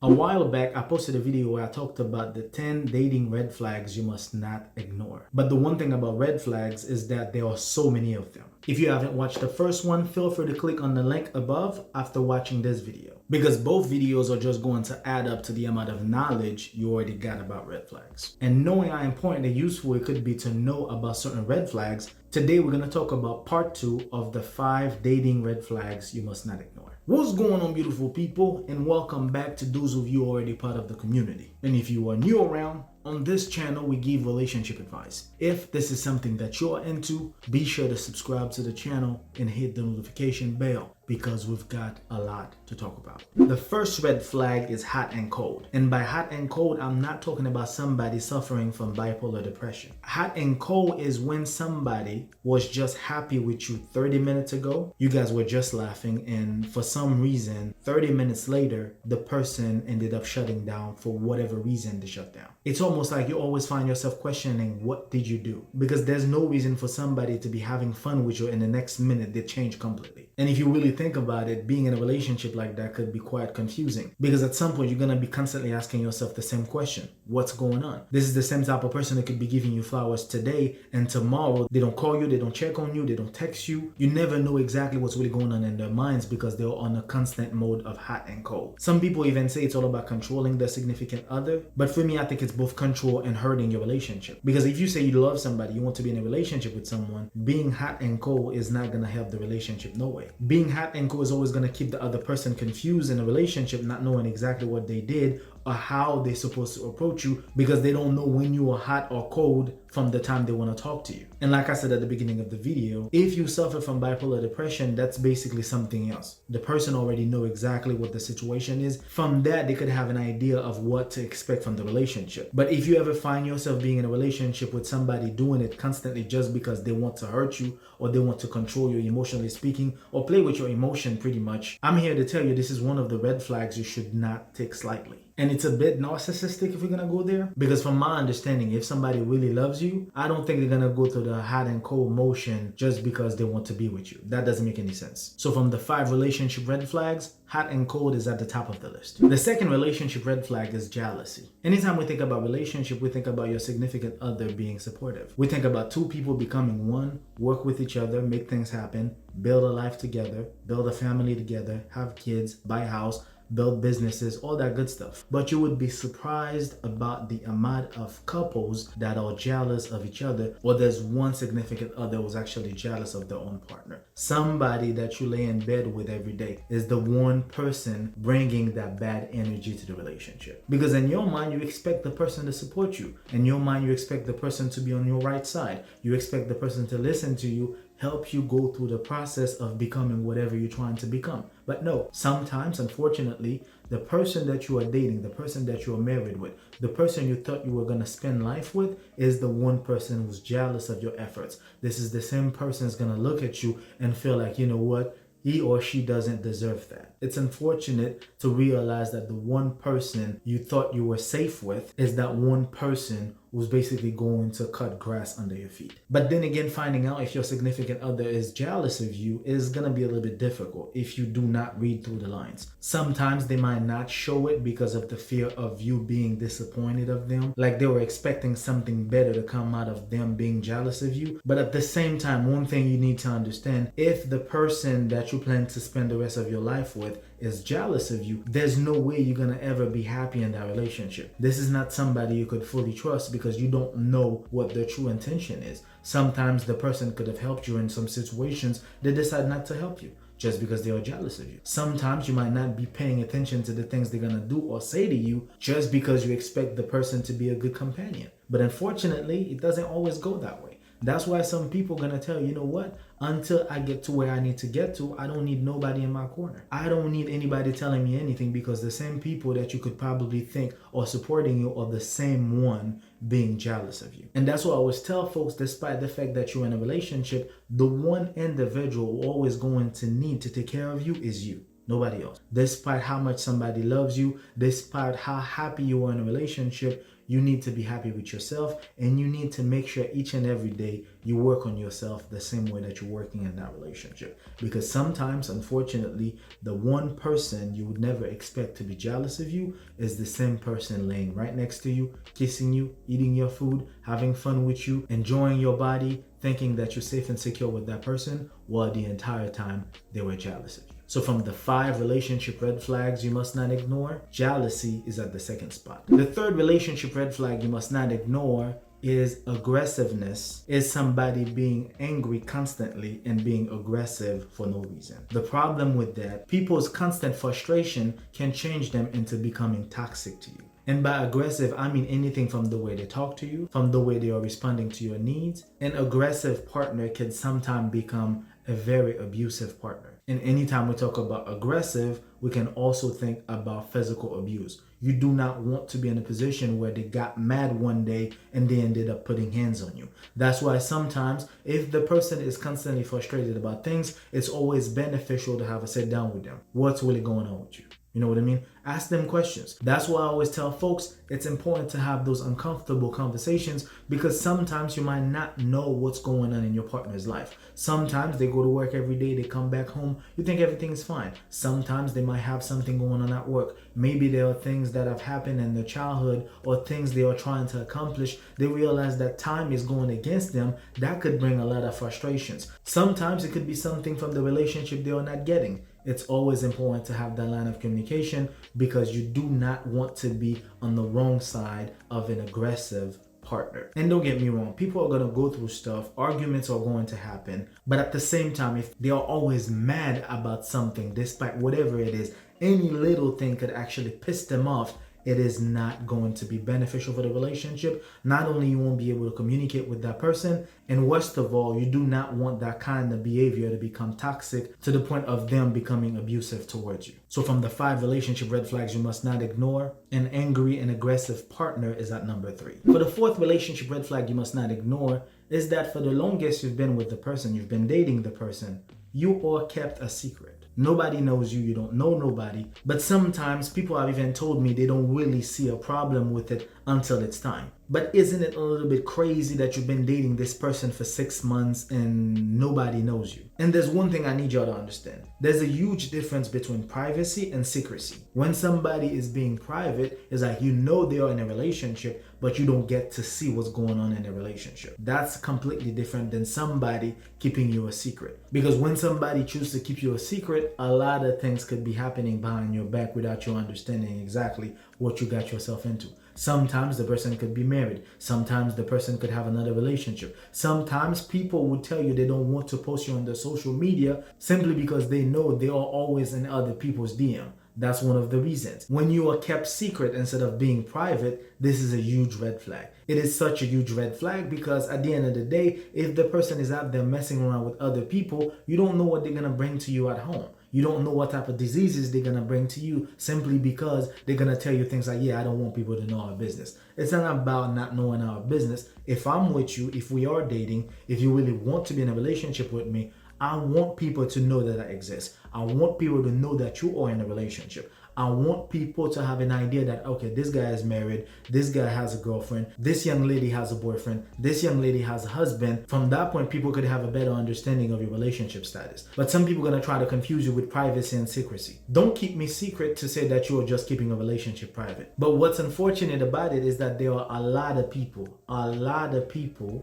A while back, I posted a video where I talked about the 10 dating red flags you must not ignore. But the one thing about red flags is that there are so many of them. If you haven't watched the first one, feel free to click on the link above after watching this video, because both videos are just going to add up to the amount of knowledge you already got about red flags. And knowing how important and useful it could be to know about certain red flags, today we're going to talk about part 2 of the 5 dating red flags you must not ignore. What's going on, beautiful people, and welcome back to those of you already part of the community. And if you are new around, on this channel we give relationship advice. If this is something that you're into, be sure to subscribe to the channel and hit the notification bell, because we've got a lot to talk about. The first red flag is hot and cold. And by hot and cold, I'm not talking about somebody suffering from bipolar depression. Hot and cold is when somebody was just happy with you 30 minutes ago. You guys were just laughing, and for some reason, 30 minutes later, the person ended up shutting down for whatever reason they shut down. It's almost like you always find yourself questioning, what did you do? Because there's no reason for somebody to be having fun with you and the next minute they change completely. And if you really think about it, being in a relationship like that could be quite confusing, because at some point you're going to be constantly asking yourself the same question: what's going on? This is the same type of person that could be giving you flowers today, and tomorrow they don't call you, they don't check on you, they don't text you. You never know exactly what's really going on in their minds, because they're on a constant mode of hot and cold. Some people even say it's all about controlling their significant other, but for me, I think it's both control and hurting your relationship. Because if you say you love somebody, you want to be in a relationship with someone, being hot and cold is not going to help the relationship, no way. Being hot and cold is always going to keep the other person confused in a relationship, not knowing exactly what they did or how they're supposed to approach you, because they don't know when you are hot or cold from the time they want to talk to you. And like I said at the beginning of the video, if you suffer from bipolar depression, that's basically something else. The person already know exactly what the situation is. From that, they could have an idea of what to expect from the relationship. But if you ever find yourself being in a relationship with somebody doing it constantly just because they want to hurt you, or they want to control you emotionally speaking, or play with your emotion pretty much, I'm here to tell you this is one of the red flags you should not take slightly. And it's a bit narcissistic if we're gonna go there, because from my understanding, if somebody really loves you, I don't think they're gonna go through the hot and cold motion just because they want to be with you. That doesn't make any sense. So from the 5 relationship red flags, hot and cold is at the top of the list. The second relationship red flag is jealousy. Anytime we think about relationship, we think about your significant other being supportive. We think about 2 people becoming one, work with each other, make things happen, build a life together, build a family together, have kids, buy a house, build businesses, all that good stuff. But you would be surprised about the amount of couples that are jealous of each other, or there's one significant other who's actually jealous of their own partner. Somebody that you lay in bed with every day is the one person bringing that bad energy to the relationship. Because in your mind, you expect the person to support you. In your mind, you expect the person to be on your right side. You expect the person to listen to you, help you go through the process of becoming whatever you're trying to become. But no, sometimes, unfortunately, the person that you are dating, the person that you are married with, the person you thought you were going to spend life with, is the one person who's jealous of your efforts. This is the same person who's going to look at you and feel like, you know what, he or she doesn't deserve that. It's unfortunate to realize that the one person you thought you were safe with is that one person who's basically going to cut grass under your feet. But then again, finding out if your significant other is jealous of you is gonna be a little bit difficult if you do not read through the lines. Sometimes they might not show it because of the fear of you being disappointed of them, like they were expecting something better to come out of them being jealous of you. But at the same time, one thing you need to understand, if the person that you plan to spend the rest of your life with is jealous of you, there's no way you're gonna ever be happy in that relationship. This is not somebody you could fully trust, because you don't know what their true intention is. Sometimes the person could have helped you in some situations, they decide not to help you just because they are jealous of you. Sometimes you might not be paying attention to the things they're gonna do or say to you just because you expect the person to be a good companion. But unfortunately, it doesn't always go that way. That's why some people are gonna tell you, you know what, until I get to where I need to get to, I don't need nobody in my corner. I don't need anybody telling me anything, because the same people that you could probably think are supporting you are the same one being jealous of you. And that's what I always tell folks, despite the fact that you're in a relationship, the one individual always going to need to take care of you is you. Nobody else. Despite how much somebody loves you, despite how happy you are in a relationship, you need to be happy with yourself, and you need to make sure each and every day you work on yourself the same way that you're working in that relationship. Because sometimes, unfortunately, the one person you would never expect to be jealous of you is the same person laying right next to you, kissing you, eating your food, having fun with you, enjoying your body, thinking that you're safe and secure with that person, while the entire time they were jealous of you. So from the 5 relationship red flags you must not ignore, jealousy is at the second spot. The third relationship red flag you must not ignore is aggressiveness, is somebody being angry constantly and being aggressive for no reason. The problem with that, people's constant frustration can change them into becoming toxic to you. And by aggressive, I mean anything from the way they talk to you, from the way they are responding to your needs. An aggressive partner can sometimes become a very abusive partner. And anytime we talk about aggressive, we can also think about physical abuse. You do not want to be in a position where they got mad one day and they ended up putting hands on you. That's why sometimes if the person is constantly frustrated about things, it's always beneficial to have a sit down with them. What's really going on with you? You know what I mean? Ask them questions. That's why I always tell folks it's important to have those uncomfortable conversations, because sometimes you might not know what's going on in your partner's life. Sometimes they go to work every day, they come back home, you think everything's fine. Sometimes they might have something going on at work. Maybe there are things that have happened in their childhood or things they are trying to accomplish. They realize that time is going against them. That could bring a lot of frustrations. Sometimes it could be something from the relationship they are not getting. It's always important to have that line of communication, because you do not want to be on the wrong side of an aggressive partner. And don't get me wrong, people are going to go through stuff, arguments are going to happen, but at the same time, if they are always mad about something, despite whatever it is, any little thing could actually piss them off. It is not going to be beneficial for the relationship. Not only you won't be able to communicate with that person, and worst of all, you do not want that kind of behavior to become toxic to the point of them becoming abusive towards you. So from the 5 relationship red flags you must not ignore, an angry and aggressive partner is at number 3. For the 4th relationship red flag you must not ignore is that for the longest you've been with the person, you've been dating the person, you all kept a secret. Nobody knows you, you don't know nobody, but sometimes people have even told me they don't really see a problem with it until it's time. But isn't it a little bit crazy that you've been dating this person for 6 months and nobody knows you? And there's one thing I need y'all to understand. There's a huge difference between privacy and secrecy. When somebody is being private, it's like you know they are in a relationship, but you don't get to see what's going on in the relationship. That's completely different than somebody keeping you a secret. Because when somebody chooses to keep you a secret, a lot of things could be happening behind your back without you understanding exactly what you got yourself into. Sometimes the person could be married. Sometimes the person could have another relationship. Sometimes people would tell you they don't want to post you on their social media simply because they know they are always in other people's DM. That's one of the reasons. When you are kept secret instead of being private, this is a huge red flag. It is such a huge red flag because at the end of the day, if the person is out there messing around with other people, you don't know what they're going to bring to you at home. You don't know what type of diseases they're going to bring to you simply because they're going to tell you things like, yeah, I don't want people to know our business. It's not about not knowing our business. If I'm with you, if we are dating, if you really want to be in a relationship with me, I want people to know that I exist. I want people to know that you are in a relationship. I want people to have an idea that, okay, this guy is married, this guy has a girlfriend, this young lady has a boyfriend, this young lady has a husband. From that point, people could have a better understanding of your relationship status. But some people are going to try to confuse you with privacy and secrecy. Don't keep me secret to say that you are just keeping a relationship private. But what's unfortunate about it is that there are a lot of people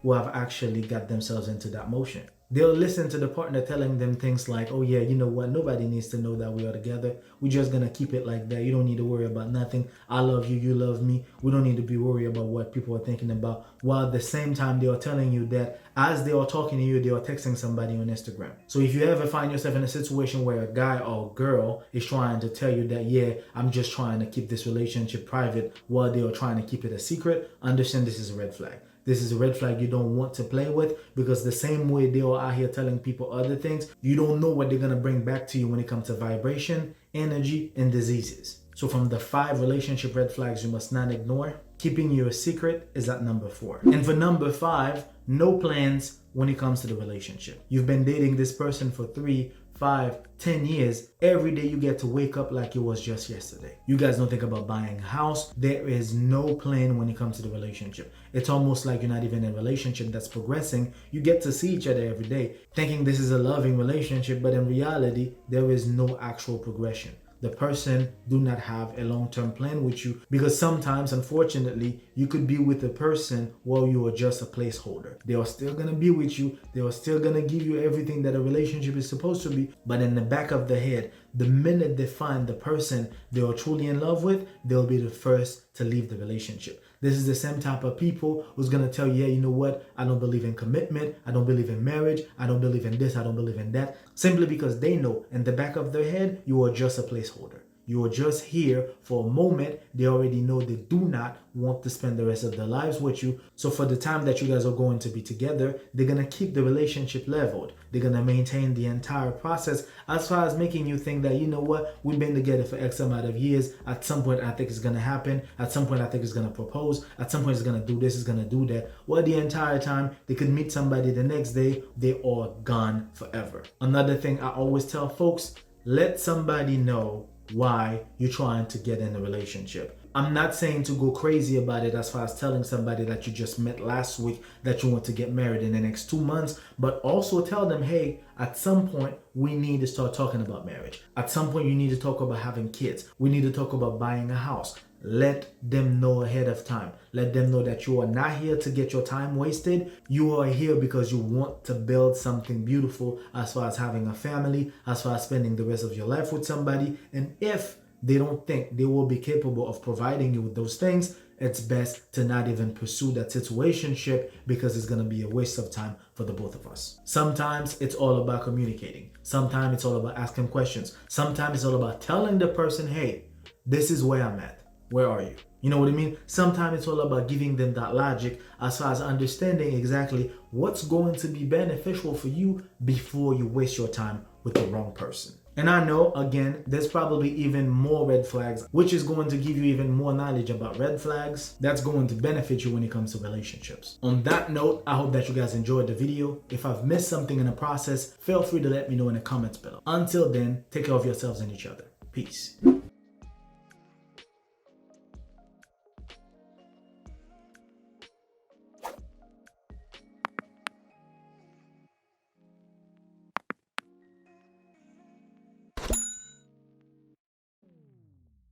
who have actually got themselves into that motion. They'll listen to the partner telling them things like, oh yeah, you know what, nobody needs to know that we are together. We're just going to keep it like that. You don't need to worry about nothing. I love you, you love me. We don't need to be worried about what people are thinking about. While at the same time, they are telling you that as they are talking to you, they are texting somebody on Instagram. So if you ever find yourself in a situation where a guy or a girl is trying to tell you that, yeah, I'm just trying to keep this relationship private while they are trying to keep it a secret, understand this is a red flag. This is a red flag you don't want to play with, because the same way they are out here telling people other things, you don't know what they're going to bring back to you when it comes to vibration, energy, and diseases. So from the 5 relationship red flags you must not ignore, keeping you a secret is at number 4. And for number 5, no plans when it comes to the relationship. You've been dating this person for 3, 5, 10 years, every day you get to wake up like it was just yesterday. You guys don't think about buying a house. There is no plan when it comes to the relationship. It's almost like you're not even in a relationship that's progressing. You get to see each other every day, thinking this is a loving relationship, but in reality, there is no actual progression. The person do not have a long-term plan with you, because sometimes, unfortunately, you could be with a person while you are just a placeholder. They are still going to be with you. They are still going to give you everything that a relationship is supposed to be. But in the back of the head, the minute they find the person they are truly in love with, they'll be the first to leave the relationship. This is the same type of people who's going to tell you, yeah, you know what? I don't believe in commitment. I don't believe in marriage. I don't believe in this. I don't believe in that. Simply because they know in the back of their head, you are just a placeholder. You are just here for a moment. They already know they do not want to spend the rest of their lives with you. So for the time that you guys are going to be together, they're going to keep the relationship leveled. They're going to maintain the entire process as far as making you think that, you know what, we've been together for X amount of years. At some point, I think it's going to happen. At some point, I think it's going to propose. At some point, it's going to do this, it's going to do that. Well, the entire time, they could meet somebody the next day. They are gone forever. Another thing I always tell folks, let somebody know why you're trying to get in a relationship. I'm not saying to go crazy about it as far as telling somebody that you just met last week that you want to get married in the next 2 months, but also tell them, hey, at some point we need to start talking about marriage. At some point you need to talk about having kids. We need to talk about buying a house. Let them know ahead of time. Let them know that you are not here to get your time wasted. You are here because you want to build something beautiful as far as having a family, as far as spending the rest of your life with somebody. And if they don't think they will be capable of providing you with those things, it's best to not even pursue that situationship, because it's going to be a waste of time for the both of us. Sometimes it's all about communicating. Sometimes it's all about asking questions. Sometimes it's all about telling the person, hey, this is where I'm at. Where are you? You know what I mean? Sometimes it's all about giving them that logic as far as understanding exactly what's going to be beneficial for you before you waste your time with the wrong person. And I know, again, there's probably even more red flags, which is going to give you even more knowledge about red flags that's going to benefit you when it comes to relationships. On that note, I hope that you guys enjoyed the video. If I've missed something in the process, feel free to let me know in the comments below. Until then, take care of yourselves and each other. Peace.